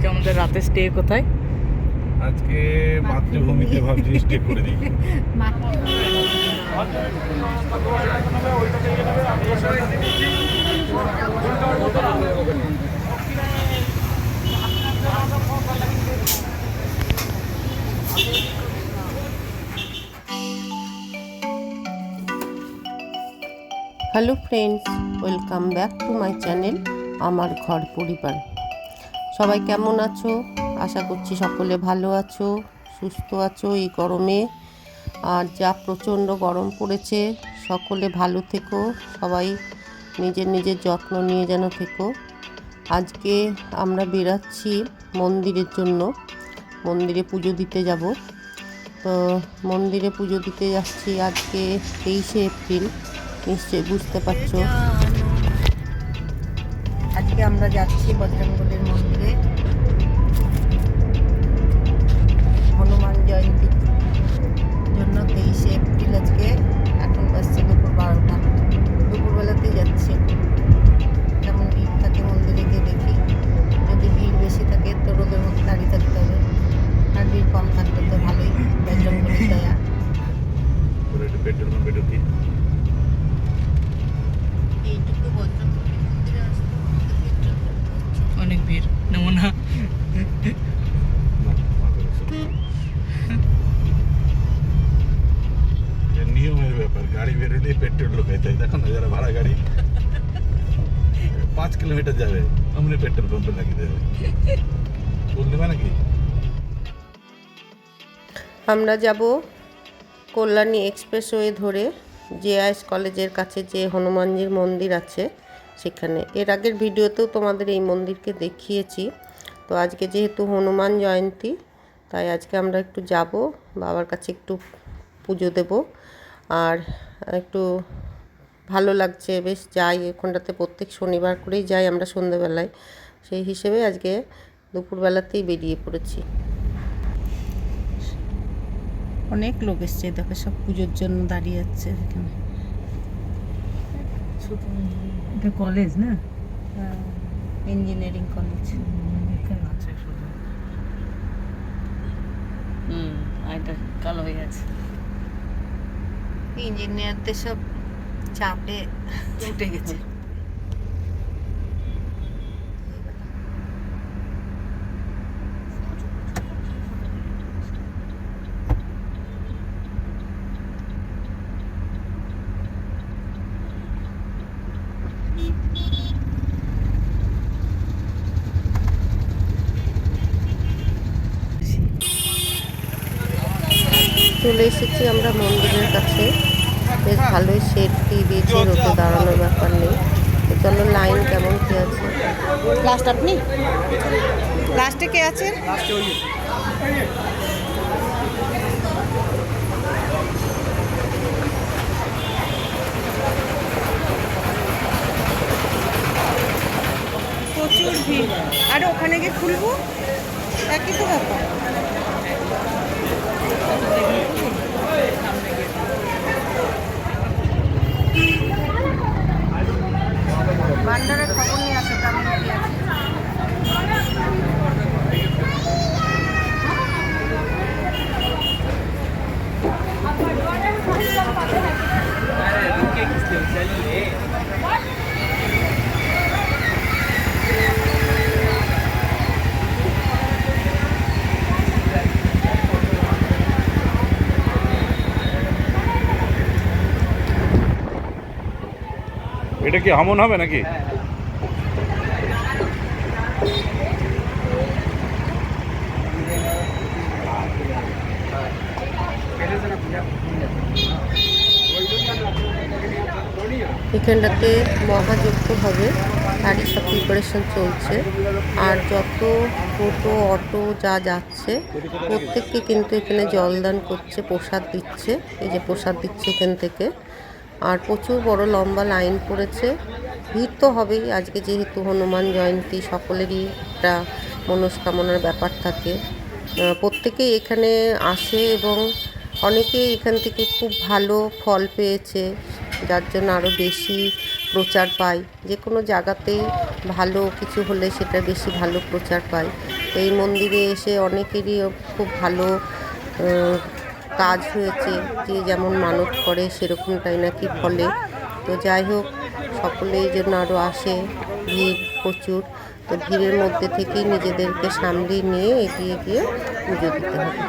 আজকে আমাদের রাতে স্টে কোথায়? আজকে মাতৃভূমিতে ভাবছি স্টে করে দিই। Hello friends, welcome back to my channel আমার ঘর পরিবার। সবাই কেমন আছো? আশা করছি সকলে ভালো আছো, সুস্থ আছো এই গরমে। আর যা প্রচণ্ড গরম পড়েছে, সকলে ভালো থেকো, সবাই নিজের নিজের যত্ন নিয়ে যেন থেকো। আজকে আমরা বেরাচ্ছি মন্দিরের জন্য, মন্দিরে পুজো দিতে যাব। তো মন্দিরে পুজো দিতে যাচ্ছি আজকে 23শে এপ্রিল, নিশ্চয়ই বুঝতে পারছো। আজকে আমরা যাচ্ছি বজরংবলীর মন্দিরে হনুমান জয়ন্তীর জন্য। 23শে এপ্রিল আজকে। এখন বাজছে দুপুর 12টা, দুপুরবেলাতেই যাচ্ছি। কেমন ভিড় থাকে মন্দিরে গিয়ে দেখি। যদি ভিড় বেশি থাকে তো রোদের মধ্যে দাঁড়িয়ে থাকতে হবে, আর ভিড় কম থাকলে তো ভালোই, বজরংবলীর দয়া। পেট্রোল পাম্পে ঢুকি। এইটুকু বজরংবলী মন্দিরে আসতে অনেক ভিড়, নেবো না। নিয়মের ব্যাপার, গাড়ি বেরোলে পেট্রোল ঢোকাইতে হয়। দেখো না, যারা ভাড়া গাড়ি 5 কিলোমিটার যাবে, অমনি পেট্রোল পাম্পে লাগিয়ে দেবে। বলতে পারে নাকি? আমরা যাব কল্যাণী এক্সপ্রেসওয়ে ধরে জেআইএস কলেজের কাছে যে হনুমানজির মন্দির আছে সেখানে। এর আগের ভিডিওতেও তোমাদের এই মন্দিরকে দেখিয়েছি। তো আজকে যেহেতু হনুমান জয়ন্তী, তাই আজকে আমরা একটু যাব, বাবার কাছে একটু পুজো দেব। আর একটু ভালো লাগছে, বেশ যাই ওখানটাতে, প্রত্যেক শনিবার করেই যাই আমরা সন্ধ্যেবেলায়। সেই হিসেবে আজকে দুপুরবেলাতেই বেরিয়ে পড়েছি। অনেক লোক এসছে, দেখো সব পুজোর জন্য দাঁড়িয়ে যাচ্ছে এখানে। এটা কলেজ না? Engineering college. এটা কালো হয়ে আছে। ইঞ্জিনিয়ারদের সব চাপে ছুটে গেছে। চলে এসেছি আমরা মন্দিরের কাছে। বেশ ভালোই শেড দিয়ে দিয়েছে, রোদে দাঁড়ানোর ব্যাপার নেই। তো চলো, লাইন কেমন কি আছে। লাস্ট আপনি লাস্টে কে আছেন? প্রচুর ভিড়। আরে ওখানে গিয়ে খুলবো, একই তো ব্যাপার। ভান্ডারের খবর নিয়ে আসে কেমন কি আছে। এটা কি হামন হবে নাকি? এখানটাতে মহাযজ্ঞ হবে, তারই সব প্রিপারেশন চলছে। আর যত টোটো অটো যা যাচ্ছে প্রত্যেককে কিন্তু এখানে জলদান করছে, প্রসাদ দিচ্ছে। এই যে প্রসাদ দিচ্ছে এখান থেকে। আর প্রচুর বড় লম্বা লাইন পড়েছে। ভিড় তো হবেই, আজকে যেহেতু হনুমান জয়ন্তী, সকলেরই একটা মনস্কামনার ব্যাপার থাকে। প্রত্যেকেই এখানে আসে এবং অনেকেই এখান থেকে খুব ভালো ফল পেয়েছে, যার জন্য আরও বেশি প্রচার পায়। যে কোনো জায়গাতেই ভালো কিছু হলে সেটা বেশি ভালো প্রচার পায়। এই মন্দিরে এসে অনেকেরই খুব ভালো কাজ হয়েছে, যে যেমন মানত করে সেরকমটাই নাকি ফলে। তো যাই হোক, সকলেই যেন আরও আসে, ভিড় প্রচুর। তো ভিড়ের মধ্যে থেকেই নিজেদেরকে সামলিয়ে নিয়ে এগিয়ে গিয়ে পুজো দিতে হবে।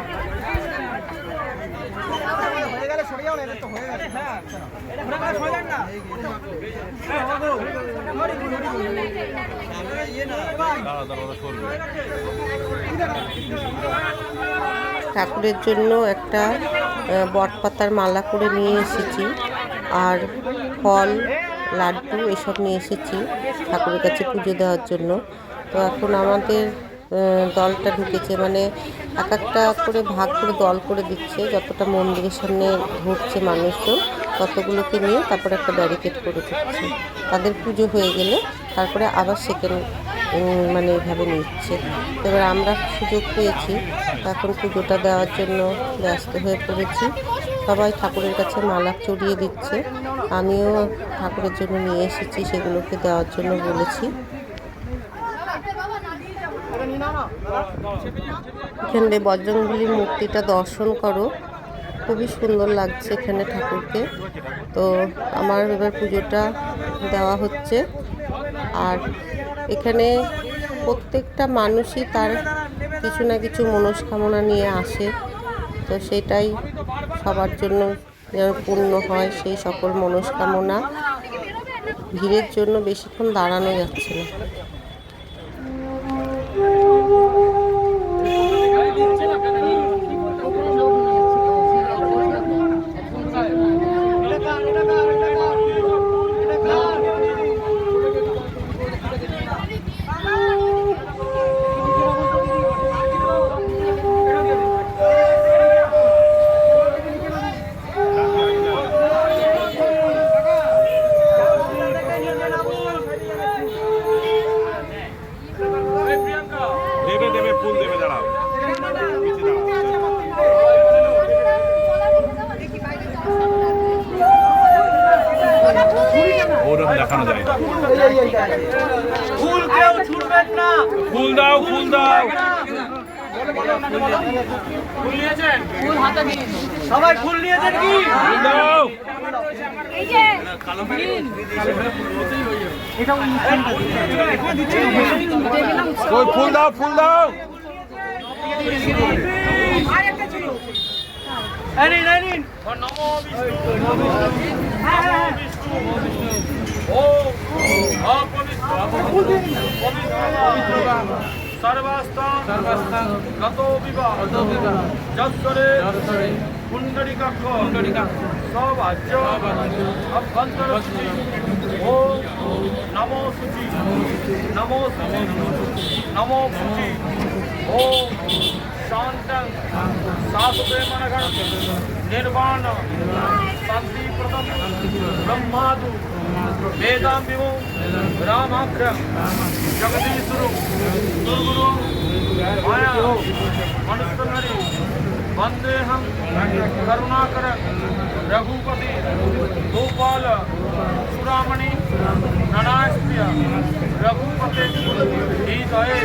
ঠাকুরের জন্য একটা বটপাতার মালা করে নিয়ে এসেছি, আর ফল, লাড্ডু এসব নিয়ে এসেছি ঠাকুরের কাছে পুজো দেওয়ার জন্য। তো এখন আমাদের দলটা ঢুকেছে, মানে এক একটা করে ভাগ করে দল করে দিচ্ছে, যতটা মন্দিরের সামনে ঘুরছে মানুষজন ততগুলোকে নিয়ে তারপরে একটা ব্যারিকেড করে দিচ্ছে। তাদের পুজো হয়ে গেলে তারপরে আবার সেকেন্ড মানে এইভাবে নিচ্ছে। এবার আমরা সুযোগ পেয়েছি, এখন পুজোটা দেওয়ার জন্য ব্যস্ত হয়ে পড়েছি। সবাই ঠাকুরের কাছে মালা চড়িয়ে দিচ্ছে, আমিও ঠাকুরের জন্য নিয়ে এসেছি, সেগুলোকে দেওয়ার জন্য বলেছি। এখানে বজরংবলীর মূর্তিটা দর্শন করো, খুবই সুন্দর লাগছে এখানে ঠাকুরকে। তো আমার এবার পুজোটা দেওয়া হচ্ছে। আর এখানে প্রত্যেকটা মানুষই তার কিছু না কিছু মনস্কামনা নিয়ে আসে, তো সেটাই সবার জন্য যেন পূর্ণ হয়, সেই সকল মনস্কামনা। ভিড়ের জন্য বেশিক্ষণ দাঁড়ানো যাচ্ছে না। দেখানো যায় ফুল কেউ ছুড়বেন না, ফুল দাও, ফুল দাও। ফুল নিয়েছেন? ফুল হাতে দিন। সবাই ফুল নিয়েছেন কি? ফুল দাও। এই যে কালো গ্রিন এটা কই ফুল দাও, ফুল দাও। আরেকটা ছিল। আরে নাইন নমো বিষ্ণু। হ্যাঁ হ্যাঁ বিষ্ণু ओम पवित्र सर्वस्तं गतो विवाह जत्सरे कुंडलिकाक्ष सवाच्य अभ्यंतरशुचि ओम नमो शुचि नमो नमो शुचि ओम शांतं शाश्वते मनगण निर्वाण शांति प्रदम ब्रह्मादु वेदां विभो रामाख्य जगदीश्वरो दुर्गुरु माया मनुष्यहरि वंदेहं करुणाकर रघुपति गोपाल सुरामणि ननास्त्य रघुपते गीतये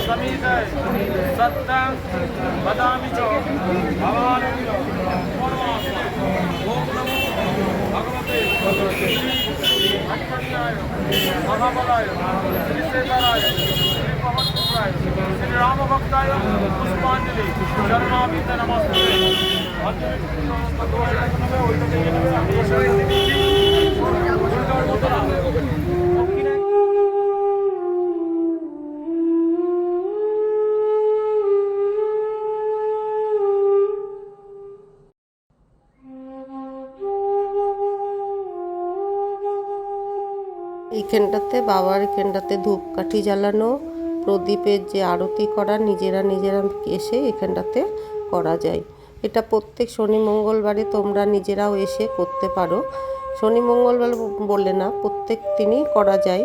समीतये सत्यं वदामि च भवान् ओम नमो भगवते महाबलाय श्रीशेखराय श्रीपवनपुत्राय श्री राम भक्ताय पुष्पांजलि चरणाभित नमस्ते। এইখানটাতে বাবার এখানটাতে ধূপকাঠি জ্বালানো, প্রদীপের যে আরতি করা নিজেরা এসে এখানটাতে করা যায়। এটা প্রত্যেক শনি মঙ্গলবারে তোমরা নিজেরাও এসে করতে পারো। শনি মঙ্গলবার বলে না, প্রত্যেক দিনই করা যায়।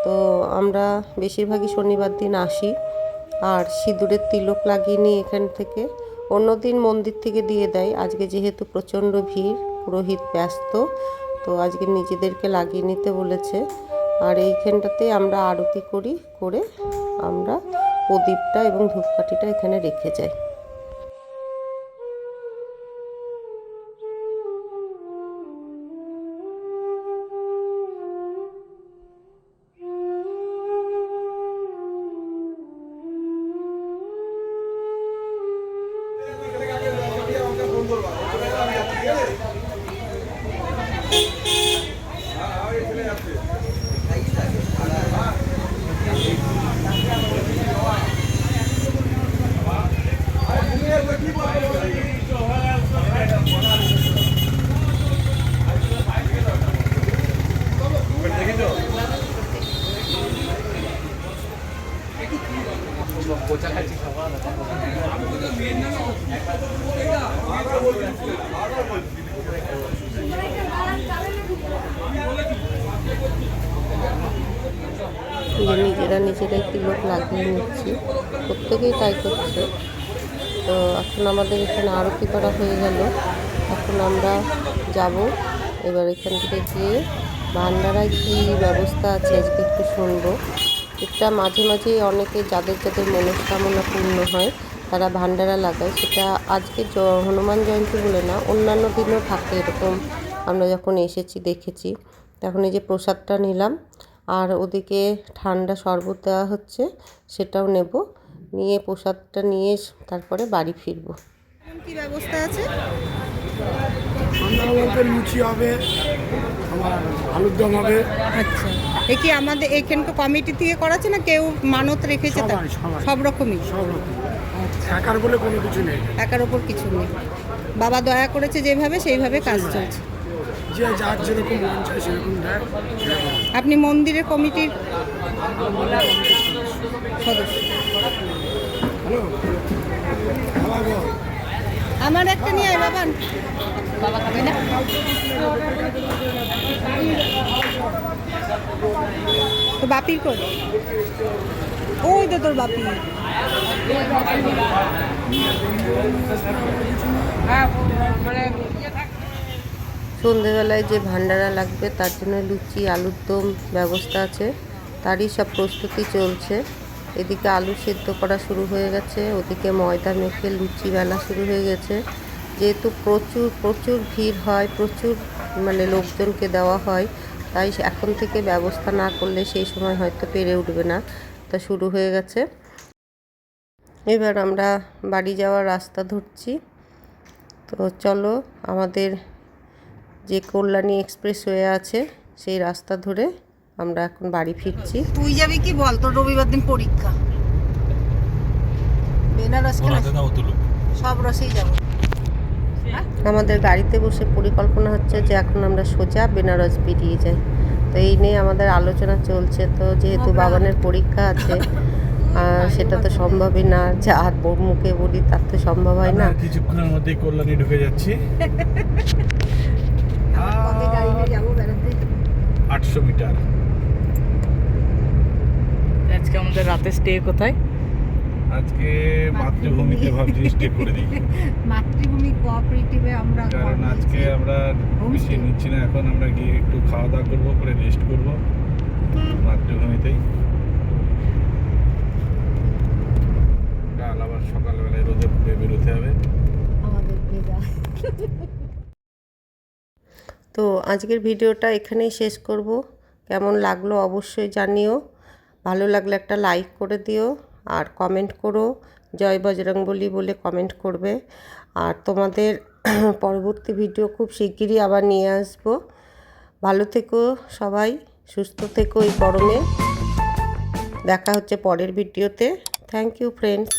তো আমরা বেশিরভাগই শনিবার দিন আসি। আর সিঁদুরের তিলক লাগিয়ে নিই এখান থেকে, অন্যদিন মন্দির থেকে দিয়ে দেয়। আজকে যেহেতু প্রচণ্ড ভিড়, পুরোহিত ব্যস্ত, তো আজকে নিজেদেরকে লাগিয়ে নিতে বলেছে। আর এইখানটাতে আমরা আরতি করি, করে আমরা প্রদীপটা এবং ধূপকাঠিটা এখানে রেখে যায়। নিজেরাই তিলক লাগিয়ে নিচ্ছি, প্রত্যেকেই তাই করছে। তো এখন আমাদের এখানে আরতি করা হয়ে গেল, এখন আমরা যাব এবার এখান থেকে গিয়ে ভান্ডারায় কী ব্যবস্থা আছে আজকে একটু শুনবো। এটা মাঝে মাঝে অনেকে যাদের মনস্কামনা পূর্ণ হয় তারা ভান্ডারা লাগায়, সেটা আজকে হনুমান জয়ন্তী বলে না, অন্যান্য দিনও থাকে এরকম। আমরা যখন এসেছি দেখেছি। তখন এই যে প্রসাদটা নিলাম, আর ওদিকে ঠান্ডা শরবত দেওয়া হচ্ছে, সেটাও নেব, নিয়ে প্রসাদটা নিয়ে তারপরে বাড়ি ফিরবো। কি ব্যবস্থা আছে? লুচি হবে, আমার আলুর দম হবে। আচ্ছা, এ কি আমাদের এখানকার কমিটি থেকে করাচ্ছে না কেউ মানত রেখেছে? সব রকমই, সব রকম, একার বলে কোনো কিছু নেই, একার ওপর কিছু নেই। বাবা দয়া করেছে যেভাবে সেইভাবে কাজ চলছে। যে যার যেরকম মন চায় সেরকম দেয়। আপনি মন্দিরের কমিটির সদস্য? হ্যালো, আমার একটা নিয়ে আয় বাবা। বাবা খাবে না? তো বাপির কই? ওই তো তোর বাপি। সন্ধেবেলায় যে ভান্ডারা লাগবে তার জন্য লুচি আলুর দম ব্যবস্থা আছে, তারই সব প্রস্তুতি চলছে। এদিকে আলু সেদ্ধ করা শুরু হয়ে গেছে, ওদিকে ময়দা মেখে লুচি বেলা শুরু হয়ে গেছে। যেহেতু প্রচুর ভিড় হয়, প্রচুর লোকজনকে দেওয়া হয়, তাই এখন থেকে ব্যবস্থা না করলে সেই সময় হয়তো পেরে উঠবে না, তা শুরু হয়ে গেছে। এবার আমরা বাড়ি যাওয়ার রাস্তা ধরছি। তো চলো, আমাদের যে কল্যাণী এক্সপ্রেসওয়ে আছে সেই রাস্তা ধরে আমরা এখন বাড়ি ফিরছি। তুই যাবি কি বল? তোর রবিবার দিন পরীক্ষা। বেনারস সব রসেই যাব। আমাদের গাড়িতে বসে পরিকল্পনা হচ্ছে যে এখন আমরা সোজা বেনারস বেরিয়ে যাই। তো এই নিয়ে আমাদের আলোচনা চলছে। তো যেহেতু বাবানের পরীক্ষা আছে, সেটা তো সম্ভবই না, যা আর মুখে বলি তার তো সম্ভব হয় না। কিছুক্ষণের মধ্যে কল্যাণী ঢুকে যাচ্ছি। 800 মিটার। আজকে আমাদের রাতে স্টে কোথায়? আজকে মাতৃভূমিতে ভাবছি স্টে করে দিই। মাতৃভূমি কোঅপারেটিভে আমরা, কারণ আজকে আমরা বেশি নিচ্ছি না, এখন আমরা গিয়ে একটু খাওয়া দাওয়া করবো, করে রেস্ট করবো মাতৃভূমিতেই। কাল আবার সকালবেলায় রোদে বেরোতে হবে আমাদের ভেজা। তো আজকের ভিডিওটা এখানেই শেষ করব। কেমন লাগলো অবশ্যই জানিও, ভালো লাগলে একটা লাইক করে দিও, আর কমেন্ট করো, জয় বজরংবলী বলে কমেন্ট করবে। আর তোমাদের পরবর্তী ভিডিও খুব শিগগিরই আবার নিয়ে আসবো। ভালো থেকো সবাই, সুস্থ থেকো এই গরমে। দেখা হচ্ছে পরের ভিডিওতে। Thank you friends.